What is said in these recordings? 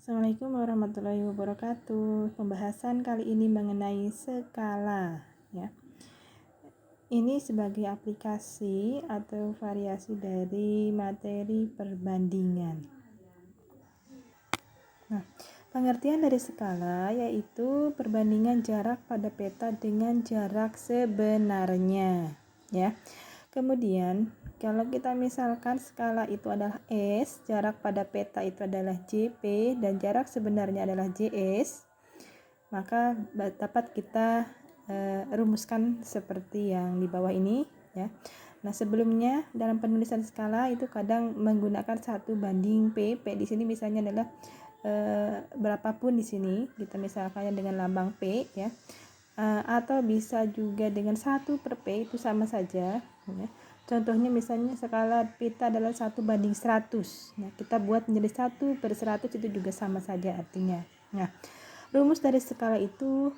Assalamualaikum warahmatullahi wabarakatuh. Pembahasan kali ini mengenai skala, ya. Ini sebagai aplikasi atau variasi dari materi perbandingan. Nah, pengertian dari skala yaitu perbandingan jarak pada peta dengan jarak sebenarnya, ya. Kemudian kalau kita misalkan skala itu adalah S, jarak pada peta itu adalah JP, dan jarak sebenarnya adalah JS, maka dapat kita rumuskan seperti yang di bawah ini, ya. Nah, sebelumnya dalam penulisan skala itu kadang menggunakan 1 banding P. P di sini misalnya adalah berapapun di sini, kita misalkannya dengan lambang P, ya. Atau bisa juga dengan 1/P, itu sama saja, ya. Contohnya misalnya skala peta adalah 1/100. Nah, kita buat menjadi 1/100, itu juga sama saja artinya. Nah, rumus dari skala itu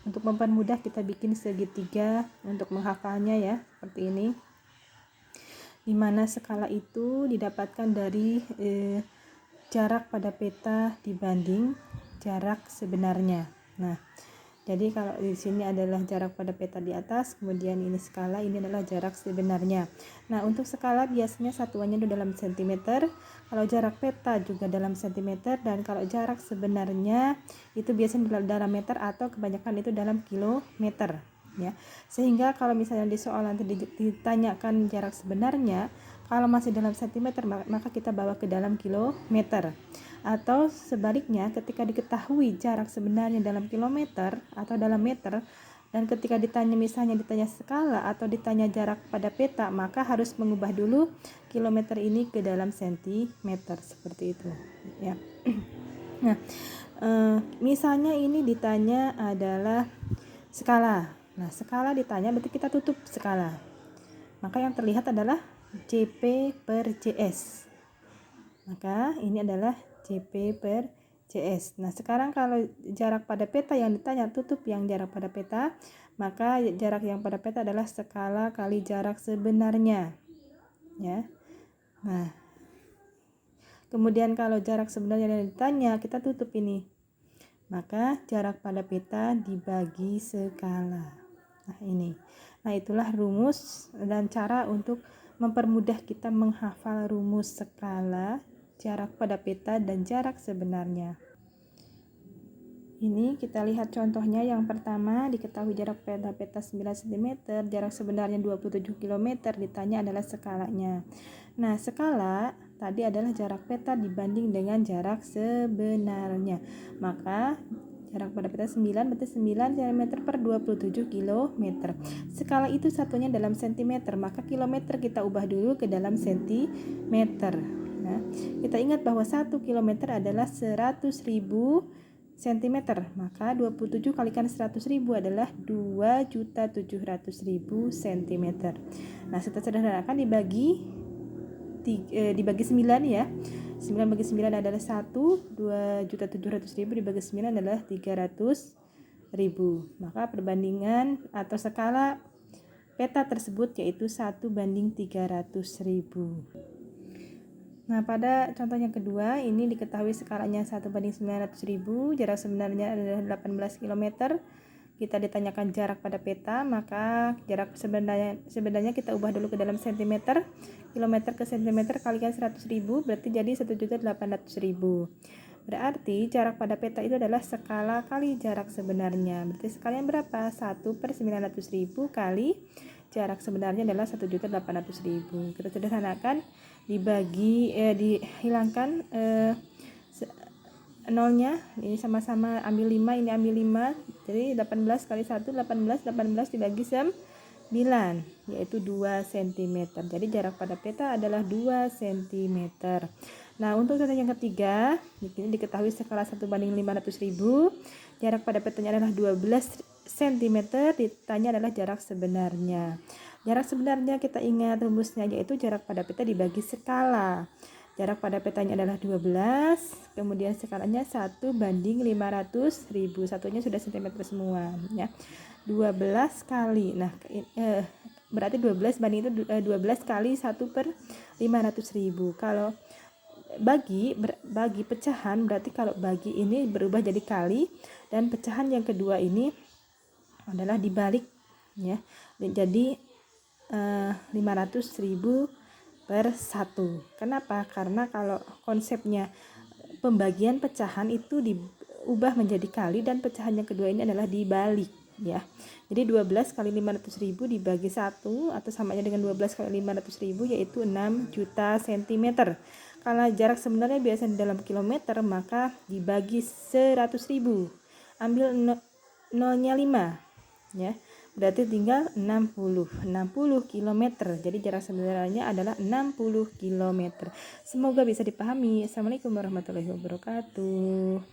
untuk mempermudah kita bikin segitiga untuk menghafalnya, ya, seperti ini. Dimana skala itu didapatkan dari jarak pada peta dibanding jarak sebenarnya. Nah, jadi kalau di sini adalah jarak pada peta di atas, kemudian ini skala, ini adalah jarak sebenarnya. Nah, untuk skala biasanya satuannya itu dalam cm, kalau jarak peta juga dalam cm, dan kalau jarak sebenarnya itu biasanya dalam meter atau kebanyakan itu dalam kilometer, ya. Sehingga kalau misalnya di soal nanti ditanyakan jarak sebenarnya, kalau masih dalam cm maka kita bawa ke dalam kilometer. Atau sebaliknya, ketika diketahui jarak sebenarnya dalam kilometer atau dalam meter, dan ketika misalnya ditanya skala atau ditanya jarak pada peta, maka harus mengubah dulu kilometer ini ke dalam sentimeter, seperti itu, ya. Nah, misalnya ini ditanya adalah skala. Nah, skala ditanya berarti kita tutup skala, maka yang terlihat adalah JP/JS. Maka ini adalah JP/JS. Nah, sekarang kalau jarak pada peta yang ditanya tutup yang jarak pada peta, maka jarak yang pada peta adalah skala kali jarak sebenarnya, ya. Nah, kemudian kalau jarak sebenarnya yang ditanya kita tutup ini, maka jarak pada peta dibagi skala. Nah, ini. Nah, itulah rumus dan cara untuk mempermudah kita menghafal rumus skala, jarak pada peta, dan jarak sebenarnya. Ini kita lihat contohnya. Yang pertama, diketahui jarak pada peta 9 cm, jarak sebenarnya 27 km, ditanya adalah skalanya. Nah, skala tadi adalah jarak peta dibanding dengan jarak sebenarnya. Maka jarak pada peta 9 berarti 9 cm per 27 km. Skala itu satunya dalam cm, maka kilometer kita ubah dulu ke dalam sentimeter. Nah, kita ingat bahwa 1 km adalah 100.000 cm, maka 27 kalikan 100.000 adalah 2.700.000 cm. Nah, setelah sederhanakan dibagi 9, ya. 9 bagi 9 adalah 1, 2.700.000 dibagi 9 adalah 300.000. Maka perbandingan atau skala peta tersebut yaitu 1/300.000. Nah, pada contoh yang kedua, ini diketahui skalanya 1/900.000, jarak sebenarnya adalah 18 km. Kita ditanyakan jarak pada peta, maka jarak sebenarnya kita ubah dulu ke dalam cm. Kilometer ke cm kalikan 100.000 berarti jadi 1.800.000. Berarti jarak pada peta itu adalah skala kali jarak sebenarnya. Berarti skalanya berapa? 1/900.000 kali jarak sebenarnya adalah 1.800.000. Kita sederhanakan, dihilangkan nolnya, ini sama-sama ambil 5, ini ambil 5, jadi 18 kali 1 18 dibagi 9 yaitu 2 cm. Jadi jarak pada peta adalah 2 cm. Nah, untuk contoh yang ketiga, ini diketahui skala 1/500.000, jarak pada petanya adalah 12 cm, ditanya adalah jarak sebenarnya. Jarak sebenarnya kita ingat rumusnya, yaitu jarak pada peta dibagi skala. Jarak pada petanya adalah 12, kemudian skalanya 1/500.000. Satunya sudah cm semua, ya. 12 kali. Nah, berarti 12 banding itu 12 kali 1/500.000. Kalau bagi pecahan, berarti kalau bagi ini berubah jadi kali, dan pecahan yang kedua ini adalah dibalik ya. Jadi 500.000 per 1. Kenapa? Karena kalau konsepnya pembagian pecahan itu diubah menjadi kali, dan pecahan yang kedua ini adalah dibalik ya. Jadi 12 kali 500.000 dibagi 1 atau samanya dengan 12 kali 500.000 yaitu 6 juta cm. Kalau jarak sebenarnya biasanya dalam kilometer, maka dibagi 100.000. Ambil nolnya 5 ya. Berarti tinggal 60 km. Jadi jarak sebenarnya adalah 60 km. Semoga bisa dipahami. Assalamualaikum warahmatullahi wabarakatuh.